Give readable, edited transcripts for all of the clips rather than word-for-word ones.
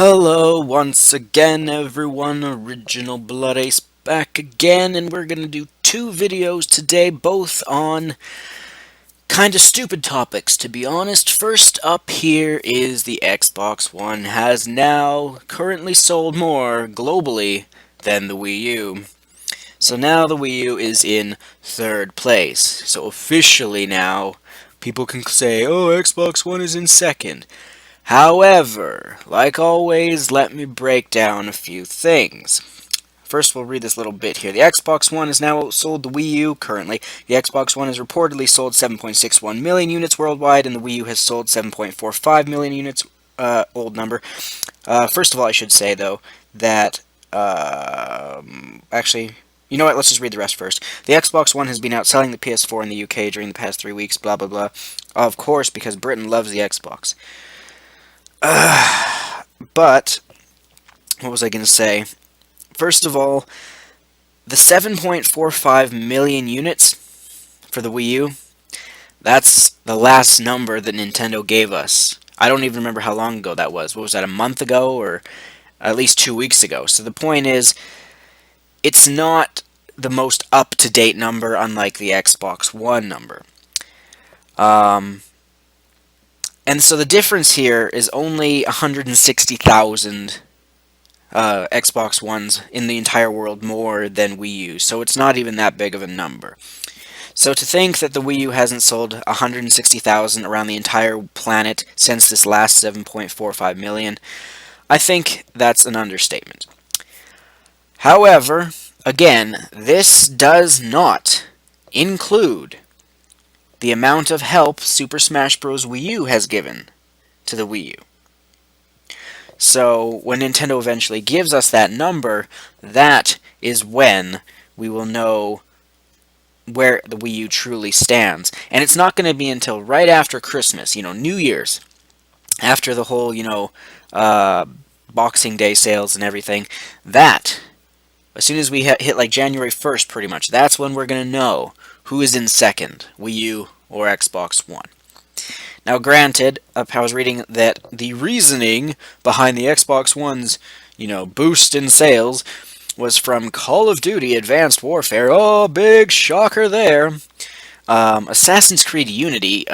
Hello once again everyone, Original Blood Ace back again, and we're gonna do two videos today, both on kinda stupid topics, to be honest. First up here is the Xbox One has now currently sold more globally than the Wii U. So now the Wii U is in third place. So officially now, people can say, oh, Xbox One is in second. However, like always, let me break down a few things. First, we'll read this little bit here. The Xbox One has now outsold the Wii U currently. The Xbox One has reportedly sold 7.61 million units worldwide, and the Wii U has sold 7.45 million units, old number. First of all, I should say, though, that, actually, you know what, let's just read the rest first. The Xbox One has been outselling the PS4 in the UK during the past 3 weeks, blah, blah, blah. Of course, because Britain loves the Xbox. But, what was I going to say? First of all, the 7.45 million units for the Wii U, that's the last number that Nintendo gave us. I don't even remember how long ago that was. What was that, a month ago, or at least 2 weeks ago? So the point is, it's not the most up-to-date number, unlike the Xbox One number. And so the difference here is only 160,000 Xbox Ones in the entire world more than Wii U, so it's not even that big of a number. So to think that the Wii U hasn't sold 160,000 around the entire planet since this last 7.45 million, I think that's an understatement. However, again, this does not include the amount of help Super Smash Bros Wii U has given to the Wii U. So, when Nintendo eventually gives us that number, that is when we will know where the Wii U truly stands. And it's not going to be until right after Christmas, New Year's, after the whole, Boxing Day sales and everything, that, as soon as we hit like January 1st, pretty much, that's when we're going to know who is in second, Wii U or Xbox One. Now, granted, I was reading that the reasoning behind the Xbox One's, boost in sales was from Call of Duty Advanced Warfare. Oh, big shocker there. Assassin's Creed Unity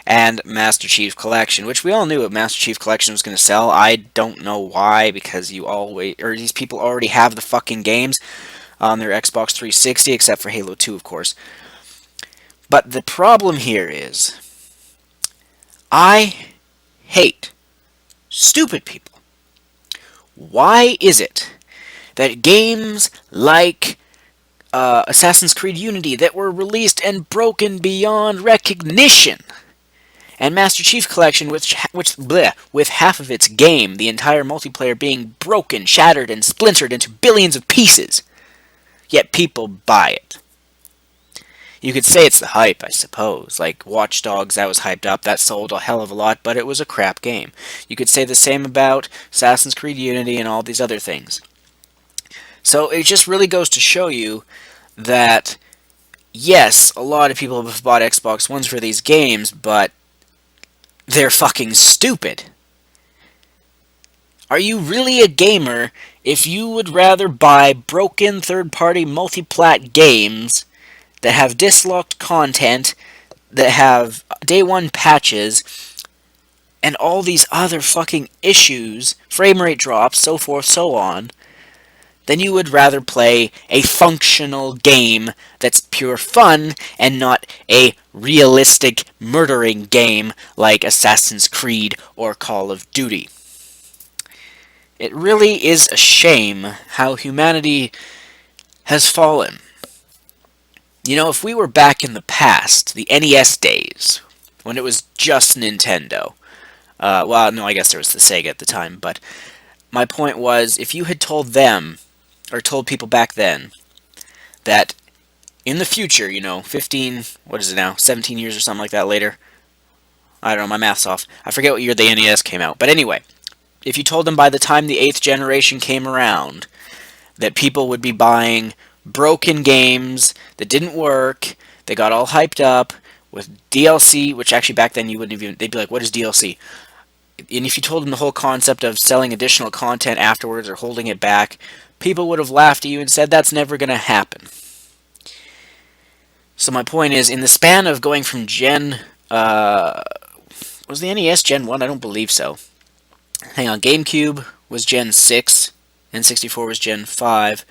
and Master Chief Collection, which we all knew Master Chief Collection was going to sell. I don't know why, because these people already have the fucking games on their Xbox 360, except for Halo 2, of course. But the problem here is, I hate stupid people. Why is it that games like Assassin's Creed Unity that were released and broken beyond recognition, and Master Chief Collection, with half of its game, the entire multiplayer being broken, shattered, and splintered into billions of pieces, yet people buy it? You could say it's the hype, I suppose. Like Watch Dogs, that was hyped up, that sold a hell of a lot, but it was a crap game. You could say the same about Assassin's Creed Unity and all these other things. So it just really goes to show you that, yes, a lot of people have bought Xbox Ones for these games, but they're fucking stupid. Are you really a gamer if you would rather buy broken third-party multi-plat games that have dislocked content, that have day one patches, and all these other fucking issues, frame rate drops, so forth, so on, then you would rather play a functional game that's pure fun and not a realistic murdering game like Assassin's Creed or Call of Duty. It really is a shame how humanity has fallen. If we were back in the past, the NES days, when it was just Nintendo, well, no, I guess there was the Sega at the time, but my point was, if you had told them, or told people back then, that in the future, 15, what is it now, 17 years or something like that later, I don't know, my math's off, I forget what year the NES came out, but anyway, if you told them by the time the 8th generation came around, that people would be buying broken games that didn't work, they got all hyped up with DLC, which actually back then you wouldn't even, they'd be like, what is DLC? And if you told them the whole concept of selling additional content afterwards or holding it back, people would have laughed at you and said that's never going to happen. So my point is, in the span of going from was the NES Gen 1? I don't believe so. Hang on, GameCube was Gen 6, N64 was Gen 5,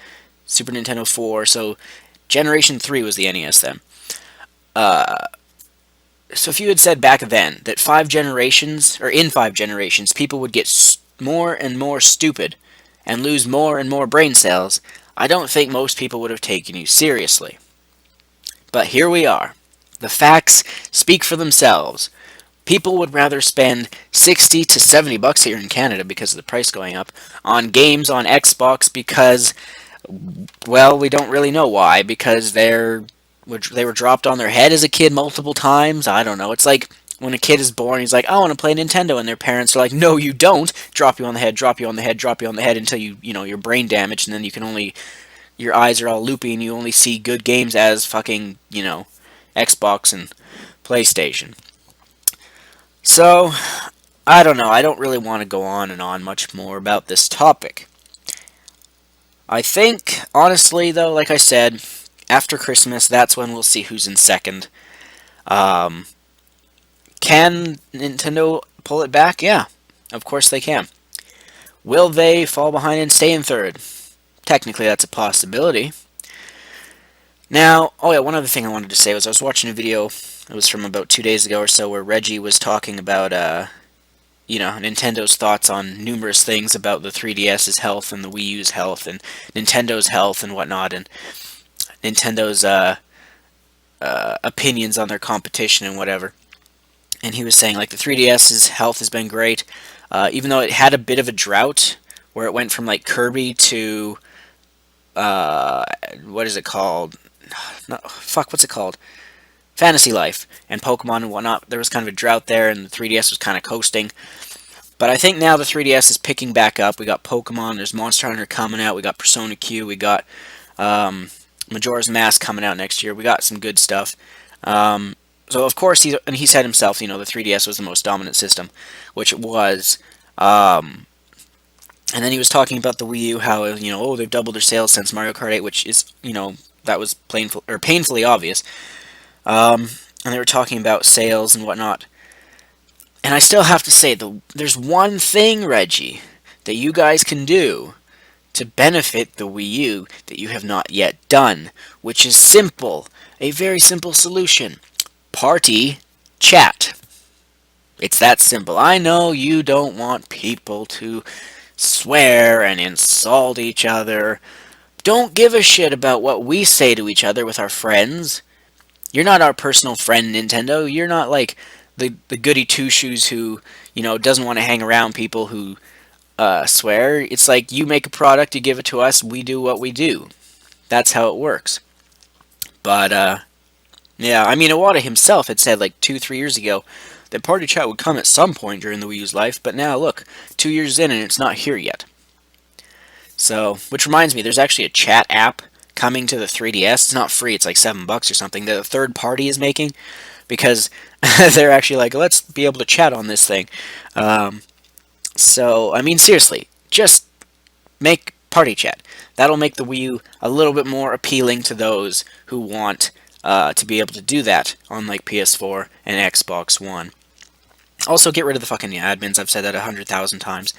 Super Nintendo 4, so Generation 3 was the NES then. So if you had said back then that 5 generations, or in 5 generations, people would get more and more stupid and lose more and more brain cells, I don't think most people would have taken you seriously. But here we are. The facts speak for themselves. People would rather spend 60 to 70 bucks here in Canada because of the price going up on games on Xbox because, well, we don't really know why. Because they were dropped on their head as a kid multiple times. I don't know. It's like when a kid is born, he's like, I want to play Nintendo, and their parents are like, no, you don't. Drop you on the head, drop you on the head, drop you on the head until you're brain damaged, and then you can only, your eyes are all loopy, and you only see good games as fucking, Xbox and PlayStation. So, I don't know. I don't really want to go on and on much more about this topic. I think, honestly, though, like I said, after Christmas, that's when we'll see who's in second. Can Nintendo pull it back? Yeah, of course they can. Will they fall behind and stay in third? Technically, that's a possibility. Now, oh yeah, one other thing I wanted to say was I was watching a video, it was from about 2 days ago or so, where Reggie was talking about, Nintendo's thoughts on numerous things about the 3DS's health and the Wii U's health and Nintendo's health and whatnot, and Nintendo's opinions on their competition and whatever. And he was saying, like, the 3DS's health has been great, even though it had a bit of a drought, where it went from, like, Kirby to, what is it called? No, fuck, what's it called? Fantasy Life and Pokemon and whatnot. There was kind of a drought there, and the 3DS was kind of coasting. But I think now the 3DS is picking back up. We got Pokemon, there's Monster Hunter coming out, we got Persona Q, we got Majora's Mask coming out next year. We got some good stuff. So of course, he said himself, the 3DS was the most dominant system, which it was. And then he was talking about the Wii U, how, they've doubled their sales since Mario Kart 8, which is, that was painfully obvious. And they were talking about sales and whatnot. And I still have to say, there's one thing, Reggie, that you guys can do to benefit the Wii U that you have not yet done, which is simple. A very simple solution. Party chat. It's that simple. I know you don't want people to swear and insult each other. Don't give a shit about what we say to each other with our friends. You're not our personal friend, Nintendo. You're not like the goody two-shoes who, doesn't want to hang around people who swear. It's like you make a product, you give it to us, we do what we do. That's how it works. But, yeah, I mean, Iwata himself had said like 2-3 years ago that party chat would come at some point during the Wii U's life, but now look, 2 years in and it's not here yet. So, which reminds me, there's actually a chat app coming to the 3DS. It's not free, it's like $7 or something that a third party is making, because they're actually like, let's be able to chat on this thing. So, I mean, seriously, just make party chat. That'll make the Wii U a little bit more appealing to those who want to be able to do that on like PS4 and Xbox One. Also, get rid of the fucking admins. I've said that 100,000 times.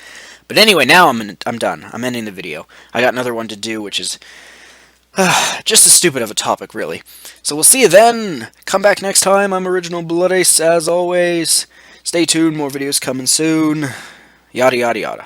But anyway, now I'm done. I'm ending the video. I got another one to do, which is just as stupid of a topic, really. So we'll see you then. Come back next time. I'm Original Blood Ace, as always. Stay tuned. More videos coming soon. Yada, yada, yada.